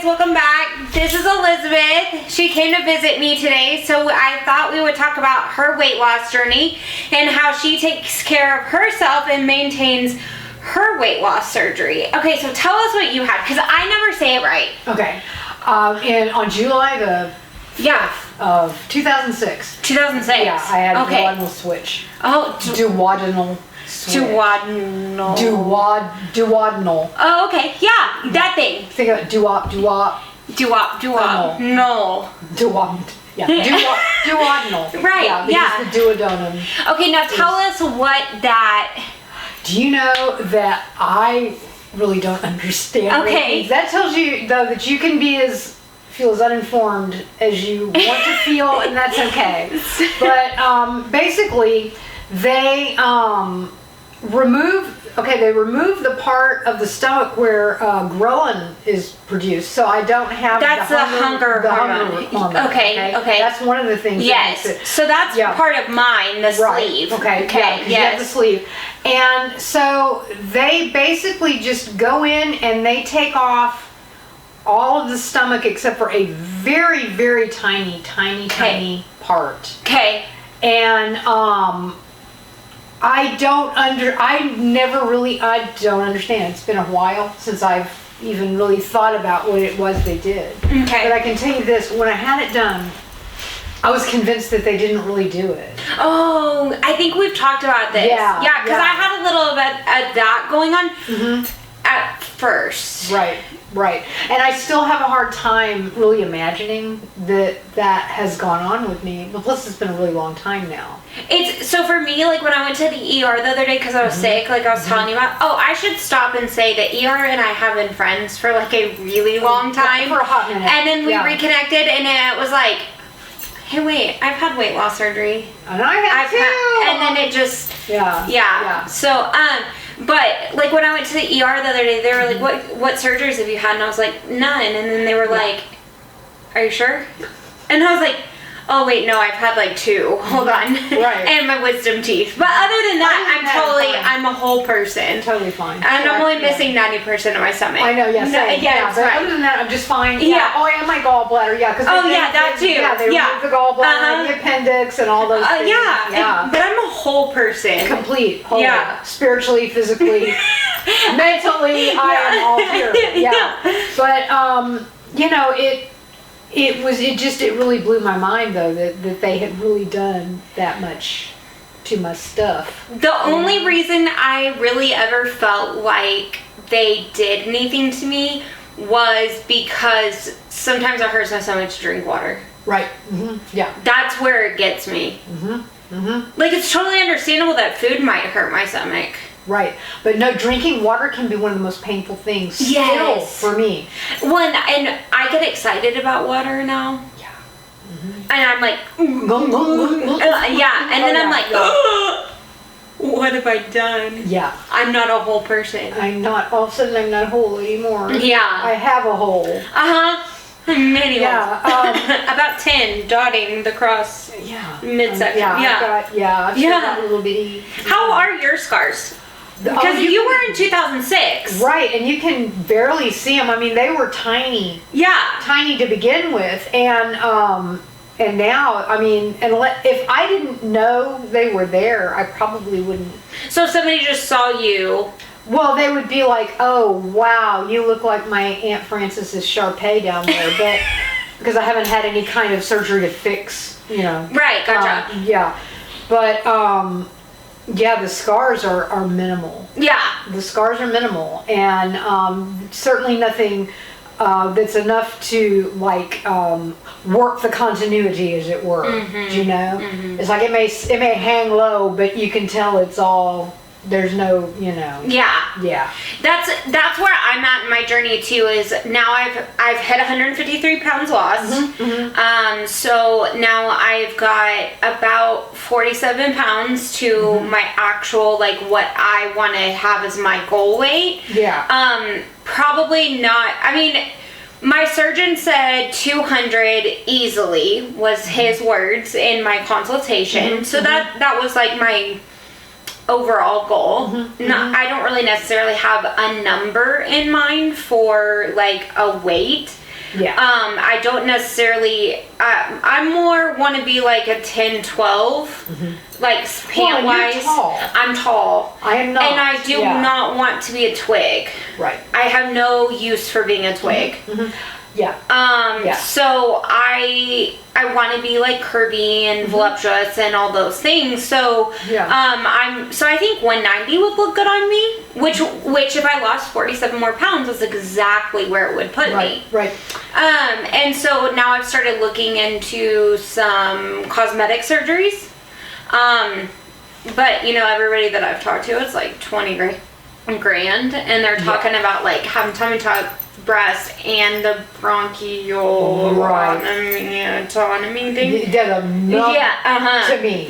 welcome back. This is Elizabeth. She came to visit me today, so I thought we would talk about her weight loss journey and how she takes care of herself and maintains her weight loss surgery. Okay, so tell us what you had, because I never say it right. Okay, and on July the 5th of 2006. 2006. Yeah, I had a duodenal switch. Oh, duodenal. Duodenal. Duodenal. Oh, okay. Yeah, that thing. Think of it. Duop. No. Yeah. Duodenal. Right. Yeah. The duodenum. Okay, now tell us what that. Do you know that I really don't understand? Okay. That tells you though that you can feel as uninformed as you want to feel, and that's okay. But basically, they remove the part of the stomach where ghrelin is produced, so I don't have the hunger hormone. Okay. That's one of the things. Yes. So that's part of mine, the sleeve. Okay. Yeah, you have the sleeve. And so they basically just go in and they take off all of the stomach except for a very, very tiny part. Okay. And I don't understand. It's been a while since I've even really thought about what it was they did. Okay. But I can tell you this, when I had it done, I was convinced that they didn't really do it. Oh, I think we've talked about this. Yeah, because I had a little bit of that going on at first. Right. And I still have a hard time really imagining that has gone on with me. But plus, it's been a really long time now. So for me, like when I went to the ER the other day because I was sick, like I was telling you about. Oh, I should stop and say that ER and I have been friends for like a really long time. For a hot minute. And then we reconnected, and it was like, hey, wait, I've had weight loss surgery. And I have too. And then it just yeah. So but like when I went to the ER the other day, they were like, what surgeries have you had? And I was like, none. And then they were like, are you sure? And I was like, oh wait, no, I've had like 2. Hold on. Right. And my wisdom teeth. But other than that, I'm a whole person. Totally fine. And I'm only missing 90% of my stomach. I know, yes. Yeah, but right. other than that, I'm just fine. Yeah. Oh, and my gallbladder, that too. Yeah, they removed the gallbladder, and the appendix, and all those things. But I'm a whole person. Complete. Whole. Yeah. Spiritually, physically, mentally, I am all here. Yeah. But, it really blew my mind though that they had really done that much to my stuff. The only reason I really ever felt like they did anything to me was because sometimes it hurts my stomach to drink water. Right. Yeah. That's where it gets me. Like it's totally understandable that food might hurt my stomach. Right. But no, drinking water can be one of the most painful things still for me. And I get excited about water now. Yeah. And I'm like, and then I'm like, what have I done? Yeah. I'm not a whole person. All of a sudden I'm not whole anymore. Yeah. I have a hole. Many holes. Yeah. About 10 dotting the cross midsection. I've got a little bitty. How are your scars? Because you were in 2006. Right, and you can barely see them. I mean, they were tiny. Yeah. Tiny to begin with. And now, I mean, if I didn't know they were there, I probably wouldn't. So if somebody just saw you. Well, they would be like, oh, wow, you look like my Aunt Francis's Shar-Pei down there. But because I haven't had any kind of surgery to fix, Right, gotcha. But, the scars are minimal. Yeah. The scars are minimal. And certainly nothing that's enough to, work the continuity, as it were. It's like it may hang low, but you can tell it's all... There's no, Yeah. That's where I'm at in my journey too. Is now I've hit 153 pounds lost. So now I've got about 47 pounds to my actual what I want to have as my goal weight. Yeah. Probably not. I mean, my surgeon said 200 easily was his words in my consultation. So that was my overall goal. I don't really necessarily have a number in mind for a weight. Yeah. I don't necessarily, I more want to be like a 10, 12, like pant wise. You're tall. I'm tall. I am not. And I do not want to be a twig. Right. I have no use for being a twig. Yeah. So I want to be like curvy and voluptuous and all those things. So so I think 190 would look good on me, which if I lost 47 more pounds was exactly where it would put me. Right. And so now I've started looking into some cosmetic surgeries. But everybody that I've talked to, it's like 20 grand, and they're talking about like having tummy tuck, breast, and the bronchial autonomy thing. To me.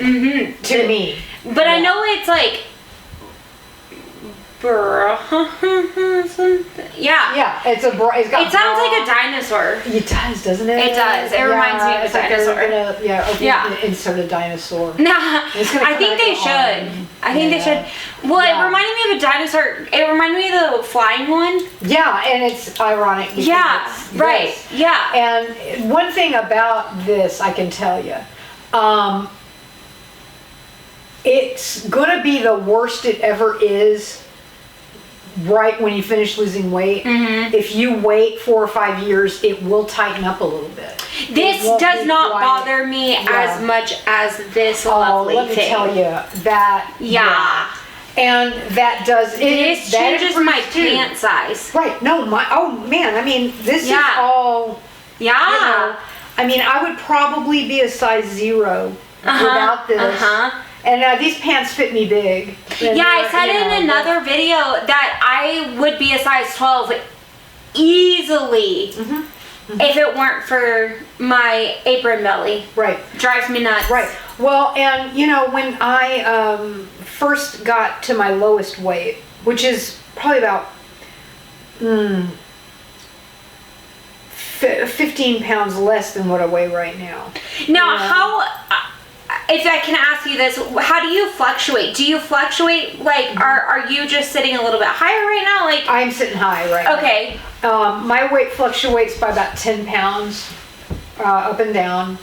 To me. But I know it's like Yeah, it's got it sounds like a dinosaur. It does, doesn't it? It does. It reminds me of a dinosaur. Insert a dinosaur. I think they should. They should. Well, it reminded me of a dinosaur. It reminded me of the flying one. Yeah, and it's ironic. Right. Yeah. And one thing about this, I can tell you, it's gonna be the worst it ever is. Right when you finish losing weight, if you wait 4 or 5 years, it will tighten up a little bit. This does not bother me as much as this lovely let me thing. tell you that. And that does. This changes my pant size. Right. No, man. I mean, this is all. Yeah. I mean, I would probably be a size 0 without this. And these pants fit me big. I said in another video that I would be a size 12 easily if it weren't for my apron belly. Right. Drives me nuts. Right. Well, and when I first got to my lowest weight, which is probably about 15 pounds less than what I weigh right now. Now, if I can ask you this, how do you fluctuate? Do you fluctuate, like, are you just sitting a little bit higher right now? Like, I'm sitting high right now. Okay. My weight fluctuates by about 10 pounds up and down.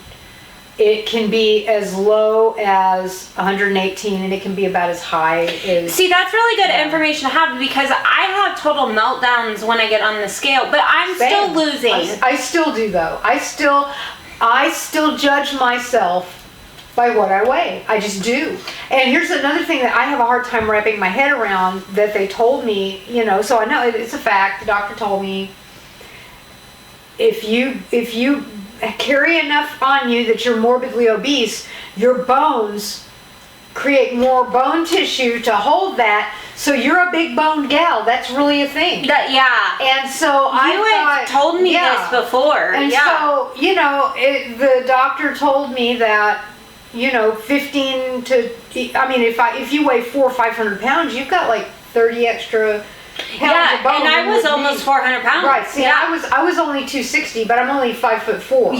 It can be as low as 118, and it can be about as high as... See, that's really good information to have, because I have total meltdowns when I get on the scale, but I'm still losing. I still do, though. I still judge myself by what I weigh. I just do. And here's another thing that I have a hard time wrapping my head around that they told me, so I know it's a fact. The doctor told me if you carry enough on you that you're morbidly obese, your bones create more bone tissue to hold that, so you're a big boned gal. That's really a thing. And so you had told me this before. And so, the doctor told me that 15 to, if you weigh 400 or 500 pounds, you've got like 30 extra pounds of bone. And I was almost 400 pounds. Right. See, I was only 260, but I'm only 5'4".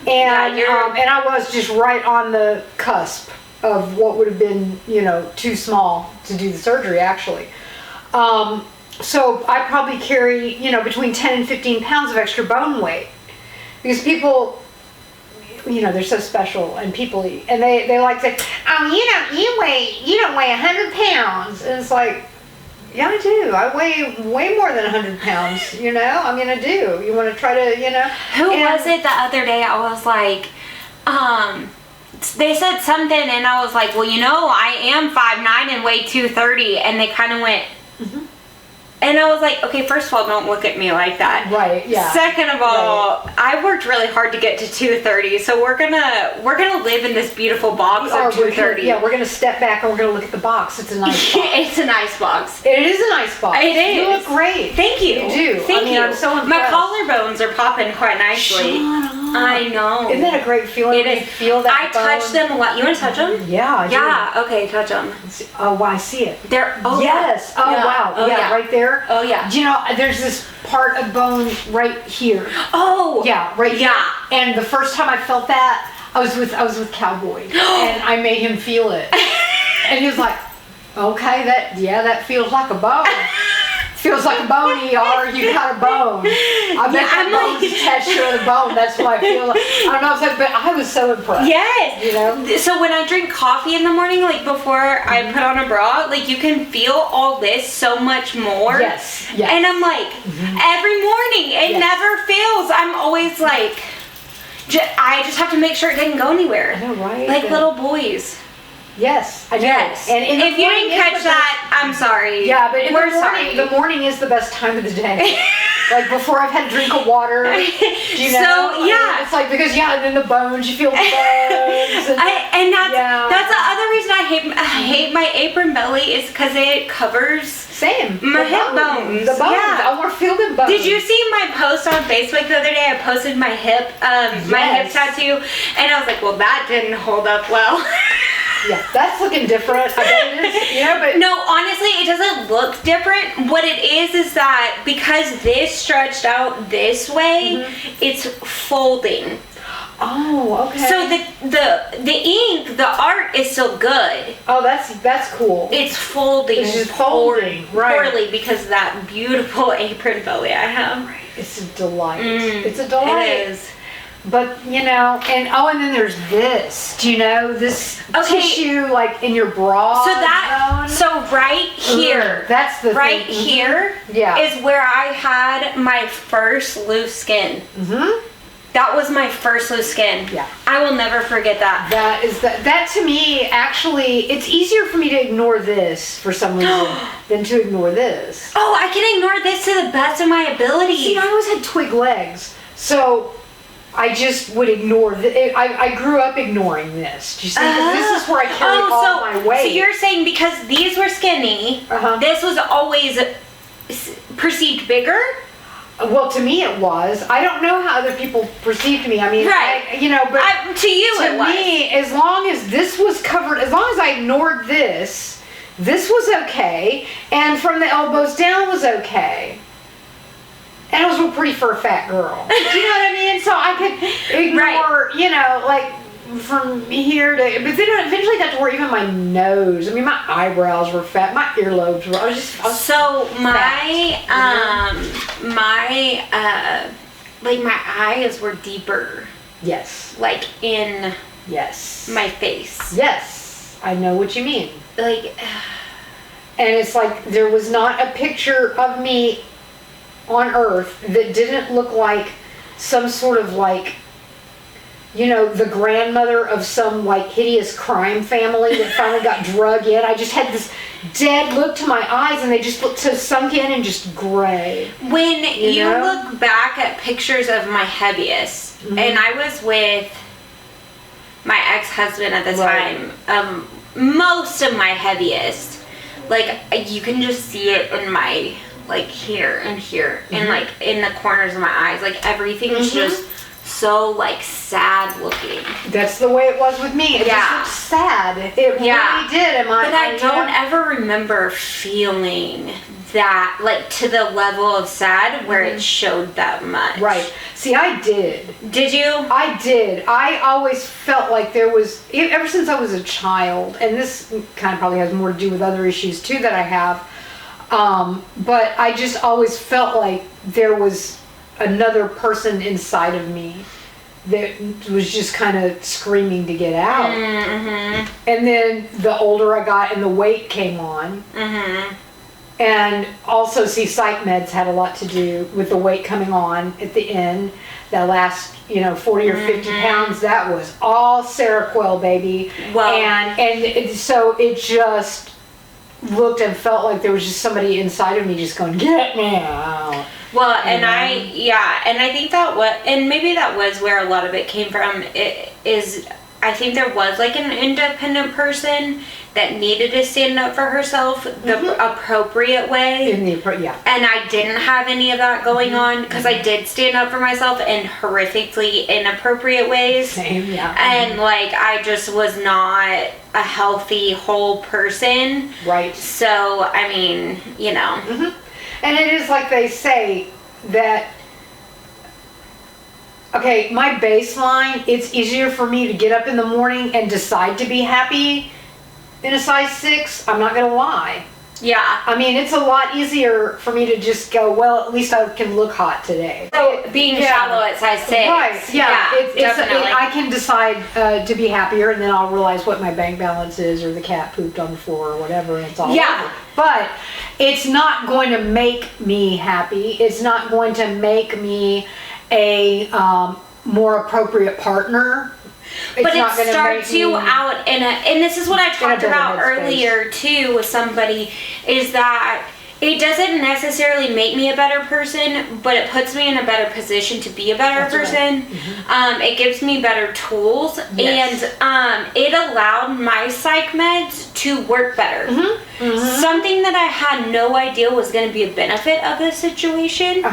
And I was just right on the cusp of what would have been, too small to do the surgery, actually. So I probably carry, between 10 and 15 pounds of extra bone weight, because people, they're so special, and and they like to say, you don't weigh 100 pounds. And it's like, yeah, I do. I weigh way more than 100 pounds, I do. You want to try to, Who was it the other day? I was like, they said something, and I was like, well, I am 5'9" and weigh 230, and they kind of went, and I was like, okay, first of all, don't look at me like that. Right, yeah. Second of all, I worked really hard to get to 230, so we're gonna live in this beautiful box of 230. We're gonna step back and we're gonna look at the box. It's a nice box. It's a nice box. It is a nice box. It is. You look great. Thank you. You do. Thank you. I'm so impressed. My collarbones are popping quite nicely. Shut up. I know. Isn't that a great feeling? It is. You feel that I touch them a lot. You want to touch them? Yeah, I do. Yeah. Okay, touch them. Oh, wow, I see it. They're. Oh, yes. Yeah. Oh, wow. Oh, yeah, right there. Oh, yeah. Do you know, there's this part of bone right here. Oh. Yeah, right here. Yeah. And the first time I felt that, I was with Cowboy, and I made him feel it, and he was like, "Okay, that feels like a bone." feels like a bone ER, you got a bone. I bet that bone's attached to the bone. That's what I feel like. I don't know if that, but I was so impressed. Yes. You know? So when I drink coffee in the morning, like before I put on a bra, like you can feel all this so much more. Yes. Yes. And I'm like, every morning, it never fails. I'm always like, I just have to make sure it didn't go anywhere. I know, right? Like little boys. Yes, I know. Yes. And if you didn't catch that, I'm sorry. Yeah, but we're sorry. The morning is the best time of the day. Like before I've had a drink of water. You know? So yeah, it's like because and then the bones, you feel the bones. And that's the other reason I hate my apron belly is because it covers. Same. My hip bones. The bones. Yeah. I want to feel the bones. Did you see my post on Facebook the other day? I posted my hip, my hip tattoo, and I was like, well, that didn't hold up well. Yeah, that's looking different. I bet it is. You know, but no, honestly, it doesn't look different. What it is that because this stretched out this way, it's folding. Oh, okay. So the ink, the art is still good. Oh, that's cool. It's folding. It's just folding, right? Poorly because of that beautiful apron belly I have. Right. It's a delight. It's a delight. It is. But and then there's this. Do you know this tissue like in your bra? So right here. That's the right thing. here. Yeah. Is where I had my first loose skin. That was my first loose skin. Yeah. I will never forget that. That to me, actually, it's easier for me to ignore this for some reason than to ignore this. Oh, I can ignore this to the best of my ability. See, I always had twig legs, so I just would ignore I grew up ignoring this. Do you see? This is where I carry all my weight. So you're saying because these were skinny, this was always perceived bigger? Well, to me it was. I don't know how other people perceived me. I mean, right. But to you it was. To me, as long as this was covered, as long as I ignored this was okay, and from the elbows down was okay. And I was a pretty fat girl. Do you know what I mean? So I could ignore, like from here to, but then I eventually got to where even my nose, I mean, my eyebrows were fat, my earlobes were, I was so my, my eyes were deeper. Yes. Like in my face. Yes. I know what you mean. Like, and it's like there was not a picture of me on earth that didn't look like some sort of the grandmother of some hideous crime family that finally got drug in. I just had this dead look to my eyes and they just looked so sunk in and just gray. When you look back at pictures of my heaviest, and I was with my ex-husband at the time, most of my heaviest, you can just see it in my here and here and in the corners of my eyes, everything's just so sad looking. That's the way it was with me. It just looked sad. It really did. But I don't ever remember feeling that to the level of sad where it showed that much. Right. See, I did. Did you? I did. I always felt like there was, ever since I was a child, and this kind of probably has more to do with other issues too that I have, but I just always felt like there was another person inside of me that was just kind of screaming to get out. And then the older I got and the weight came on, and also psych meds had a lot to do with the weight coming on at the end. That last 40 or 50 pounds, that was all Seroquel, baby. Wow. And so it just looked and felt like there was just somebody inside of me just going, get me out. Well, and I think and maybe that was where a lot of it came from. I think there was an independent person that needed to stand up for herself the appropriate way. And I didn't have any of that going on because I did stand up for myself in horrifically inappropriate ways. Same, yeah. And I just was not a healthy, whole person. Right. So, I mean, And it is like they say that, okay, my baseline, it's easier for me to get up in the morning and decide to be happy in a size 6. I'm not going to lie. Yeah. I mean, it's a lot easier for me to just go, well, at least I can look hot today. So being shallow at size 6. Right, yeah. Definitely. I can decide to be happier, and then I'll realize what my bank balance is, or the cat pooped on the floor, or whatever, and it's all over. But it's not going to make me happy. It's not going to make me a more appropriate partner. But it starts you out in and this is what I talked about earlier too with somebody, is that it doesn't necessarily make me a better person, but it puts me in a better position to be a better person. Right. It gives me better tools, and it allowed my psych meds to work better. Something that I had no idea was going to be a benefit of this situation.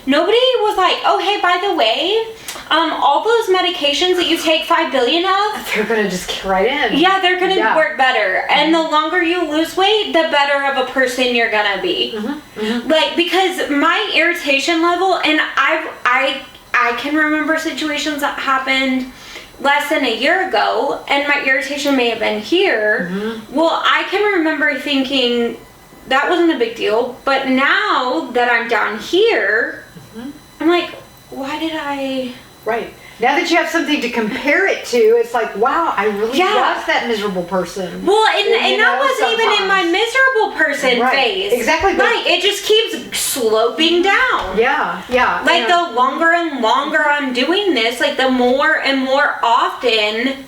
Nobody was like, oh, hey, by the way, all those medications that you take 5 billion of, they're going to just kick right in. Yeah, they're going to work better. And the longer you lose weight, the better of a person you're going to be. Like, because my irritation level, and I can remember situations that happened less than a year ago, and my irritation may have been here. Well, I can remember thinking that wasn't a big deal, but now that I'm down here, I'm like, why did I... Right. Now that you have something to compare it to, it's like, wow, I really was that miserable person. Well, and that wasn't even in my miserable person phase. Exactly. Like, it just keeps sloping down. Yeah. Like, the longer and longer I'm doing this, like, the more and more often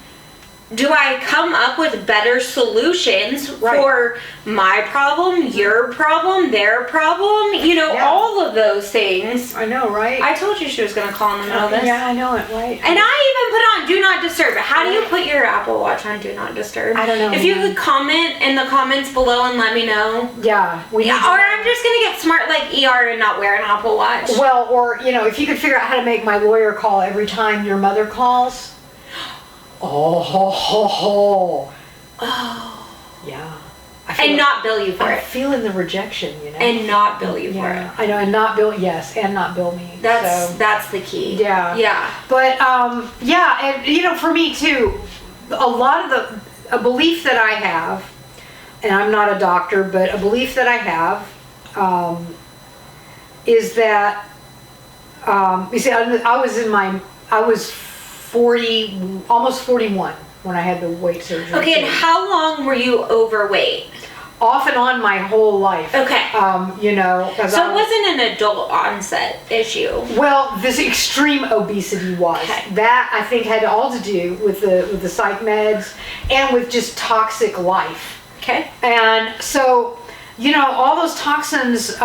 do I come up with better solutions for my problem, your problem, their problem, all of those things. I know, right? I told you she was going to call in the middle of this. Yeah, I know it, right? And I even put on Do Not Disturb. How do you put your Apple Watch on Do Not Disturb? I don't know. If you could comment in the comments below and let me know. Yeah. Or I'm just going to get smart like ER and not wear an Apple Watch. Well, or, if you could figure out how to make my lawyer call every time your mother calls. Oh. Yeah. And not bill you for it. Feeling the rejection, And not bill you for it. I know, and not bill, and not bill me. That's the key. Yeah. But, and, for me too, a lot of a belief that I have, and I'm not a doctor, but a belief that I have, is that, you see, I was 40, almost 41 when I had the weight surgery. Okay, and how long were you overweight? Off and on my whole life. Okay. So it wasn't an adult onset issue. Well, this extreme obesity was. Okay. That, I think, had all to do with the psych meds and with just toxic life. Okay. And so, all those toxins,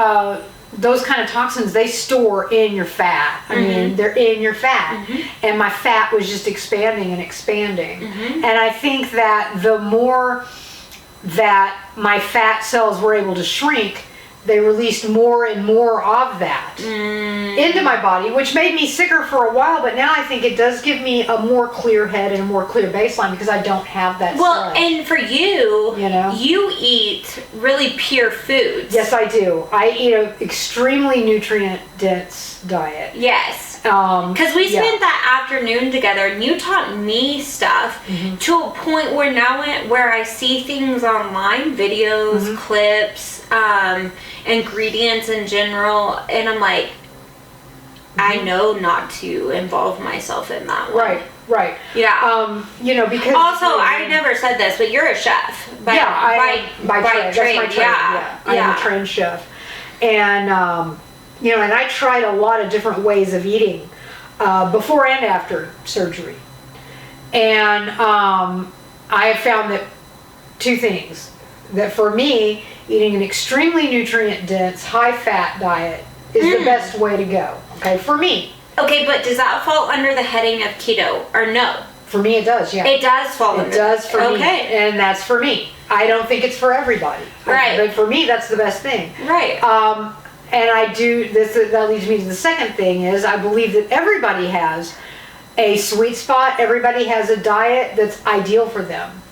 those kind of toxins, they store in your fat. I mean, they're in your fat. And my fat was just expanding and expanding. And I think that the more that my fat cells were able to shrink, they released more and more of that into my body, which made me sicker for a while, but now I think it does give me a more clear head and a more clear baseline because I don't have that stuff. And for you, you eat really pure foods. Yes, I do. I eat an extremely nutrient-dense diet. Yes. Because we spent that afternoon together, and you taught me stuff to a point where now where I see things online, videos, clips, ingredients in general, and I'm like, I know not to involve myself in that one. Right. Yeah. Because also, I never said this, but you're a chef. By trade. That's my trade. I'm a trained chef, and and I tried a lot of different ways of eating before and after surgery. And I have found that two things. That for me, eating an extremely nutrient-dense, high-fat diet is the best way to go. Okay, for me. Okay, but does that fall under the heading of keto, or no? For me, it does, yeah. It does fall under. It does for me. Okay. And that's for me. I don't think it's for everybody. Right. But for me, that's the best thing. Right. And I do this. That leads me to the second thing is I believe that everybody has a sweet spot. Everybody has a diet that's ideal for them.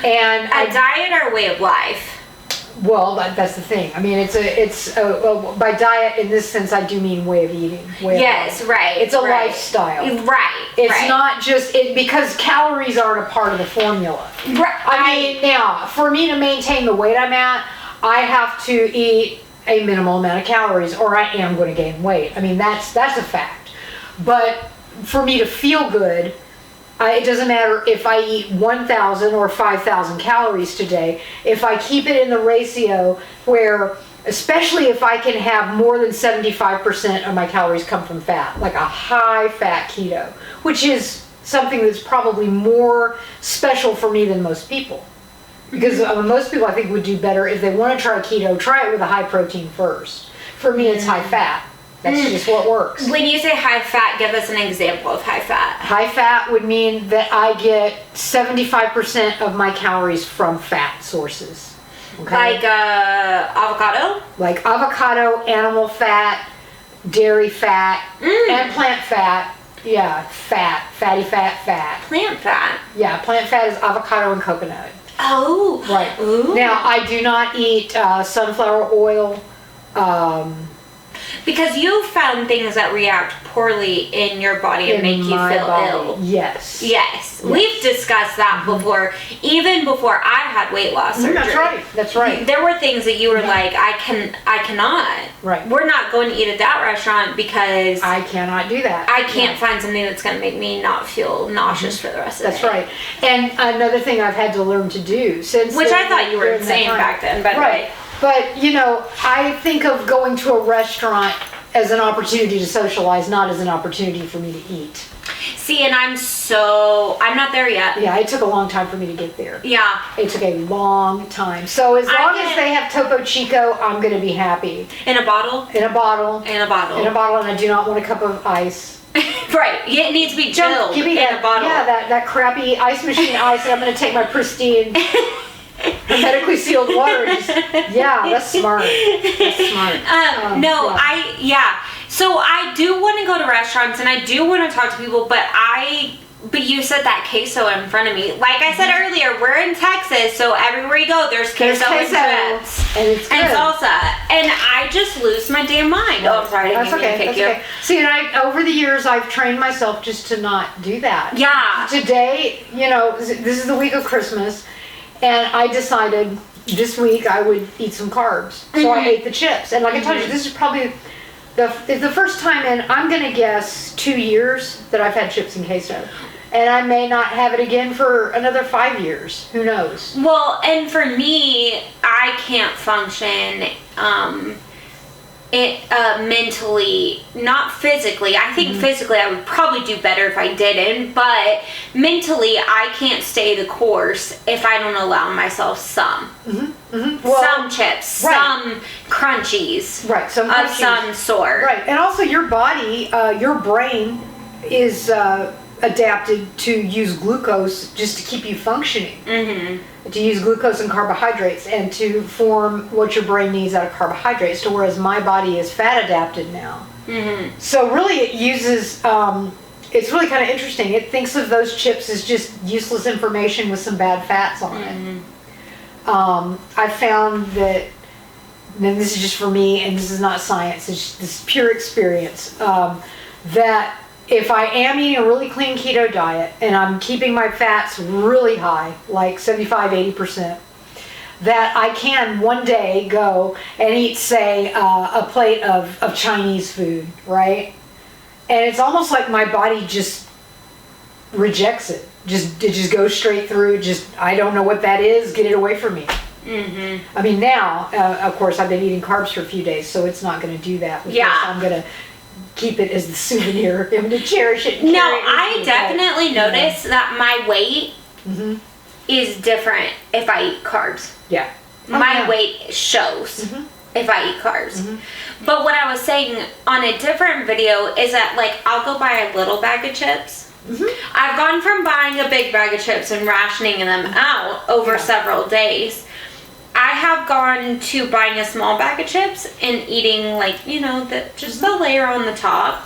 And a diet or way of life? Well, that's the thing. I mean, by diet in this sense, I do mean way of eating. Yes, right. It's a lifestyle. Right. It's not just because calories aren't a part of the formula. Right. I mean, now for me to maintain the weight I'm at, I have to eat a minimal amount of calories, or I am going to gain weight. I mean, that's a fact. But for me to feel good, it doesn't matter if I eat 1,000 or 5,000 calories today. If I keep it in the ratio where, especially if I can have more than 75% of my calories come from fat, like a high fat keto, which is something that's probably more special for me than most people. Because most people I think would do better if they want to try keto, try it with a high protein first. For me, it's high fat. That's just what works. When you say high fat, give us an example of high fat. High fat would mean that I get 75% of my calories from fat sources. Okay? Like avocado? Like avocado, animal fat, dairy fat, and plant fat. Yeah, fatty fat. Plant fat? Yeah, plant fat is avocado and coconut. Oh. Right. Ooh. Now, I do not eat sunflower oil. Because you found things that react poorly in your body and make you feel ill. Yes. Yes. We've discussed that before. Even before I had weight loss surgery. That's right. There were things that you were like, I cannot. Right. We're not going to eat at that restaurant because I cannot do that. I can't find something that's going to make me not feel nauseous for the rest of the day. That's right. And another thing I've had to learn to do since which I thought you were insane back then, by the way. But, I think of going to a restaurant as an opportunity to socialize, not as an opportunity for me to eat. See, and I'm not there yet. Yeah, it took a long time for me to get there. Yeah. It took a long time. So as long as they have Topo Chico, I'm going to be happy. In a bottle? In a bottle. In a bottle. In a bottle, and I do not want a cup of ice. Right. It needs to be chilled Give me in a bottle. Yeah, that crappy ice machine ice, and I'm going to take my pristine... hermetically sealed water. That's smart. That's smart. So I do want to go to restaurants and I do want to talk to people, but you said that queso in front of me. Like I said earlier, we're in Texas, so everywhere you go, there's queso and chips. And it's good. And salsa. And I just lose my damn mind. Oh, I'm sorry. That's okay. See, and over the years, I've trained myself just to not do that. Yeah. Today, this is the week of Christmas. And I decided this week I would eat some carbs. So I ate the chips. And like I told you, this is probably the first time in, I'm going to guess, 2 years that I've had chips and queso. And I may not have it again for another 5 years. Who knows? Well, and for me, I can't function mentally, not physically. I think physically I would probably do better if I didn't, but mentally I can't stay the course if I don't allow myself some. Well, some chips, some crunchies, of some sort. Right, and also your body, your brain is adapted to use glucose just to keep you functioning. To use glucose and carbohydrates and to form what your brain needs out of carbohydrates, to whereas my body is fat adapted now. So really it uses, it's really kind of interesting. It thinks of those chips as just useless information with some bad fats on it. I found that, and this is just for me, and this is not science, it's just pure experience, that if I am eating a really clean keto diet and I'm keeping my fats really high, like 75-80%, that I can one day go and eat, say, a plate of Chinese food, right? And it's almost like my body just rejects it. It just goes straight through. I don't know what that is. Get it away from me. I mean, now, of course, I've been eating carbs for a few days, so it's not going to do that. I'm going to keep it as the souvenir. I'm going to cherish it. No, I definitely notice that my weight is different if I eat carbs. My weight shows if I eat carbs. But what I was saying on a different video is that, like, I'll go buy a little bag of chips. I've gone from buying a big bag of chips and rationing them out over several days. I have gone to buying a small bag of chips and eating, like, just the layer on the top.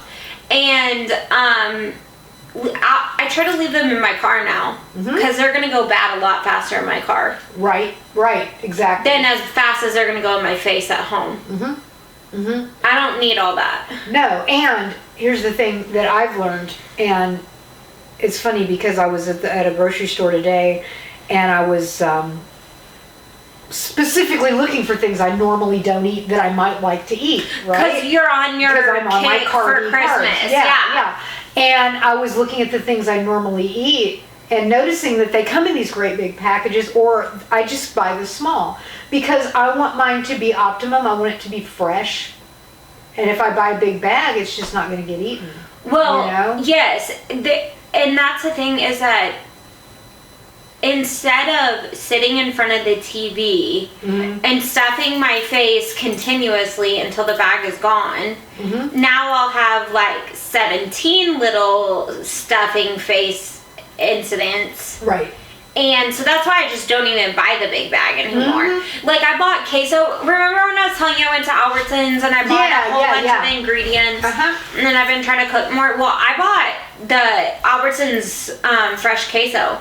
And I try to leave them in my car now because they're gonna go bad a lot faster in my car. Right, exactly. Than as fast as they're gonna go in my face at home. I don't need all that. No, and here's the thing that I've learned, and it's funny because I was at a grocery store today, and I was specifically looking for things I normally don't eat that I might like to eat, right? Because you're on your I'm on my kick carby for Christmas. carbs. Yeah. And I was looking at the things I normally eat and noticing that they come in these great big packages, or I just buy the small because I want mine to be optimum. I want it to be fresh. And if I buy a big bag, it's just not going to get eaten. Well, you know? yes. And that's the thing is that instead of sitting in front of the TV and stuffing my face continuously until the bag is gone, now I'll have like 17 little stuffing face incidents. Right. And so that's why I just don't even buy the big bag anymore. Like I bought queso. Remember when I was telling you I went to Albertsons and I bought a whole bunch of ingredients? And then I've been trying to cook more. Well, I bought the Albertsons fresh queso.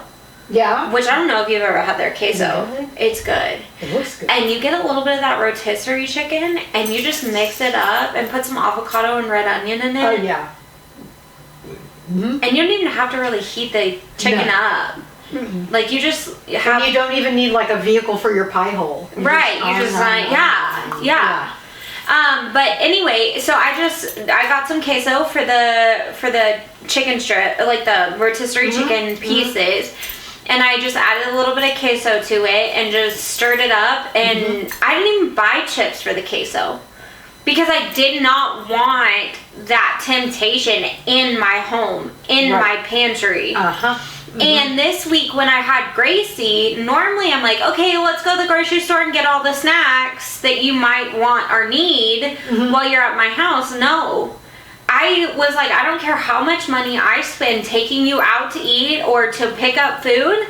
Yeah. Which I don't know if you've ever had their queso. Really? It's good. It looks good. And you get a little bit of that rotisserie chicken and you just mix it up and put some avocado and red onion in it. Oh, yeah. And you don't even have to really heat the chicken up. Like you just have... And you don't even need like a vehicle for your pie hole. Right. You just yeah. But anyway, so I got some queso for the chicken strip, like the rotisserie chicken pieces. And I just added a little bit of queso to it and just stirred it up. And I didn't even buy chips for the queso because I did not want that temptation in my home, in my pantry. And this week when I had Gracie, normally I'm like, okay, let's go to the grocery store and get all the snacks that you might want or need while you're at my house. No. I was like, I don't care how much money I spend taking you out to eat or to pick up food.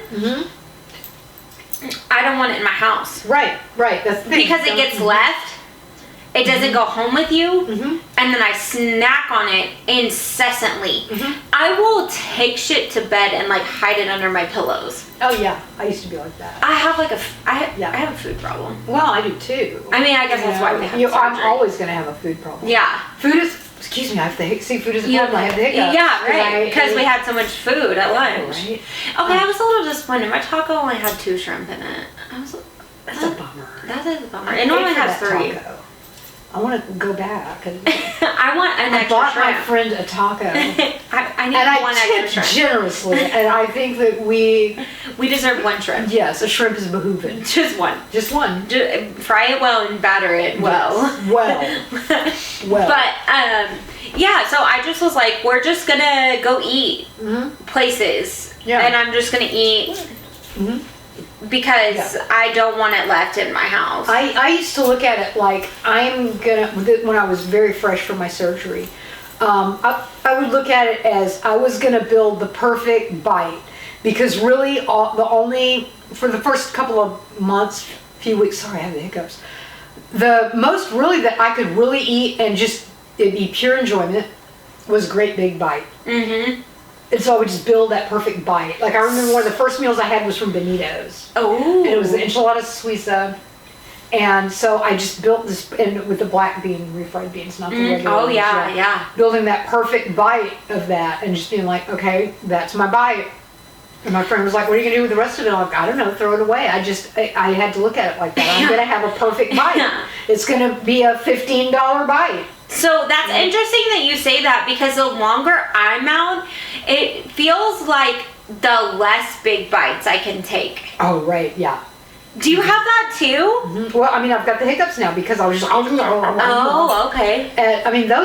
I don't want it in my house. Right. That's the thing. Because it gets left. It doesn't go home with you, and then I snack on it incessantly. I will take shit to bed and like hide it under my pillows. Oh yeah, I used to be like that. I have like I have a food problem. Well, I do too. I mean, I guess that's why we have surgery. I'm always gonna have a food problem. Yeah. Food is. Excuse me, I have the hiccups. See, food is a problem. I have the hiccups. Yeah, right. Because we had so much food at lunch. Right. Okay, I was a little disappointed. My taco only had 2 shrimp in it. That's a bummer. That is a bummer. It normally has 3. Taco. I want to go back. I want an extra bought shrimp. my friend a taco. I need one extra shrimp. Generously, and I think that we deserve 1 shrimp. Yes, a shrimp is behooving. Just one. Just one. Fry it well and batter it well. Yes. Well. But yeah, so I just was like, we're just gonna go eat places, and I'm just gonna eat. Because I don't want it left in my house. I used to look at it like when I was very fresh from my surgery, I would look at it as I was going to build the perfect bite. Because really, for the first couple of months, few weeks, sorry, I have the hiccups, the most really that I could really eat and just, it'd be pure enjoyment, was Great Big Bite. And so I would just build that perfect bite. Like I remember one of the first meals I had was from Benito's. Oh. And it was the enchilada suiza. And so I just built this, and with the black bean, refried beans, not the regular ones. Oh yeah. Building that perfect bite of that and just being like, okay, that's my bite. And my friend was like, what are you going to do with the rest of it? I'm like, I don't know, throw it away. I had to look at it like that. I'm going to have a perfect bite. It's going to be a $15 bite. So that's interesting that you say that because the longer I'm out, it feels like the less big bites I can take. Oh, right, yeah. Do you have that too? Well, I mean, I've got the hiccups now because I was just. Oh, okay. I mean, that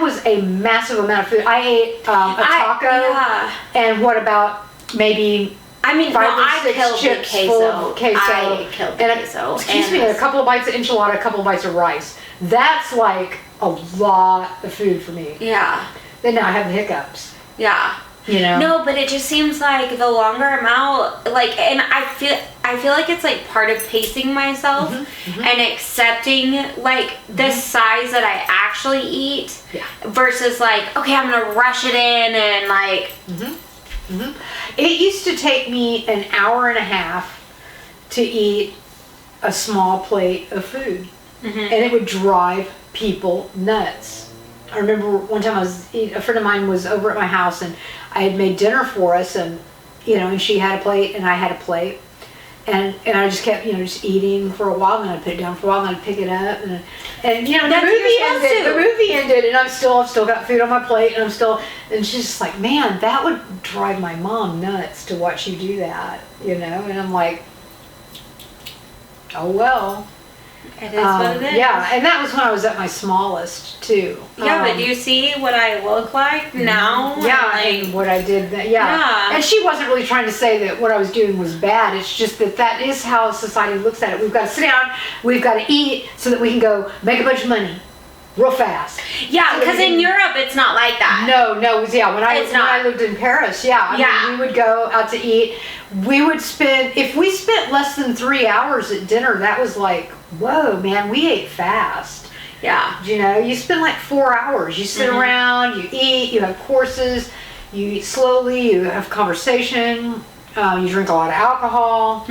was a massive amount of food. I ate a taco, and what about maybe? I mean, 5 or 6 killed chips the queso. full of queso. I killed the queso. Excuse me, a couple of bites of enchilada, a couple of bites of rice. That's like a lot of food for me. Yeah. Then now I have the hiccups. Yeah. You know? No, but it just seems like the longer I'm out, like, and I I feel like it's like part of pacing myself and accepting like the size that I actually eat versus like, okay, I'm gonna rush it in and like. It used to take me an hour and a half to eat a small plate of food, and it would drive people nuts. I remember one time a friend of mine was over at my house, and I had made dinner for us, and and she had a plate and I had a plate, and I just kept just eating for a while, and then I'd put it down for a while, and then I'd pick it up, and the movie ended, and I've still got food on my plate, and and she's just like, man, that would drive my mom nuts to watch you do that, and I'm like, oh well. It is what it is. Yeah, and that was when I was at my smallest too. Yeah, but do you see what I look like now? Yeah, and what I did. And she wasn't really trying to say that what I was doing was bad. It's just that is how society looks at it. We've got to sit down, we've got to eat so that we can go make a bunch of money real fast. Yeah, because in Europe it's not like that. No, when I lived in Paris, I mean, we would go out to eat. We would if we spent less than 3 hours at dinner, that was like, whoa, man, we ate fast. Yeah. You spend like 4 hours. You sit around, you eat, you have courses, you eat slowly, you have conversation, you drink a lot of alcohol.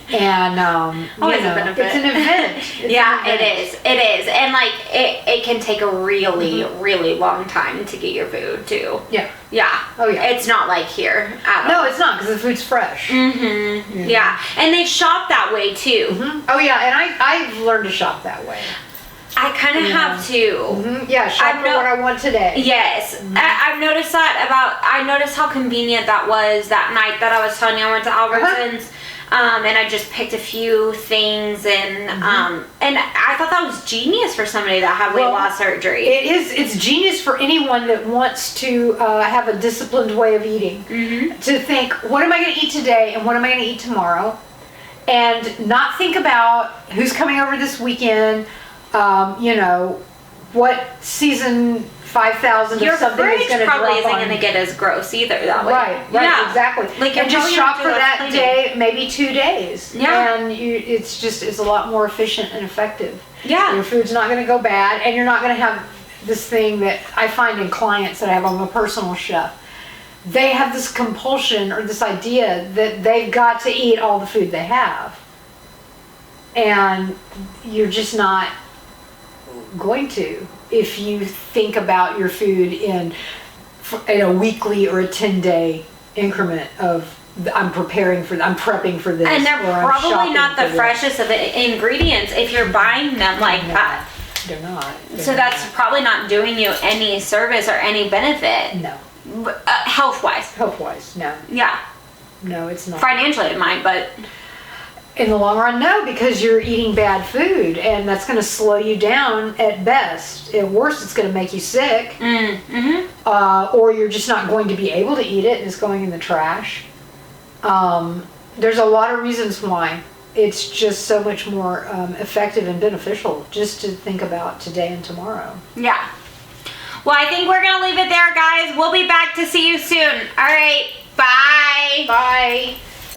And it's an event. It is, and like it can take a really really long time to get your food too. Oh yeah, it's not like here at all. No, it's not, because the food's fresh. Yeah, and they shop that way too. Oh yeah, and I've learned to shop that way. I kind of have to. Yeah, shop for what I want today. Yes. I've noticed that I noticed how convenient that was that night that I was telling you I went to Albertsons. And I just picked a few things, and I thought that was genius for somebody that had weight loss surgery. It is. It's genius for anyone that wants to have a disciplined way of eating. To think, what am I going to eat today, and what am I going to eat tomorrow, and not think about who's coming over this weekend. What season 5,000 of something is going to drop on. Your fridge probably isn't going to get as gross either that way. Right, exactly. Like, and just shop for that day, maybe 2 days. Yeah. And it's a lot more efficient and effective. Yeah. Your food's not going to go bad, and you're not going to have this thing that I find in clients that I have. I'm a personal chef. They have this compulsion or this idea that they've got to eat all the food they have. And you're just not going to, if you think about your food in a weekly or a 10-day increment of I'm prepping for this. And they're probably not the freshest of the ingredients if you're buying them like that. They're not. So that's probably not doing you any service or any benefit. No. Health-wise. Health-wise, no. Yeah. No, it's not. Financially it might, but... In the long run, no, because you're eating bad food, and that's going to slow you down at best. At worst, it's going to make you sick. Or you're just not going to be able to eat it, and it's going in the trash. There's a lot of reasons why. It's just so much more effective and beneficial just to think about today and tomorrow. Yeah. Well, I think we're going to leave it there, guys. We'll be back to see you soon. All right. Bye. Bye.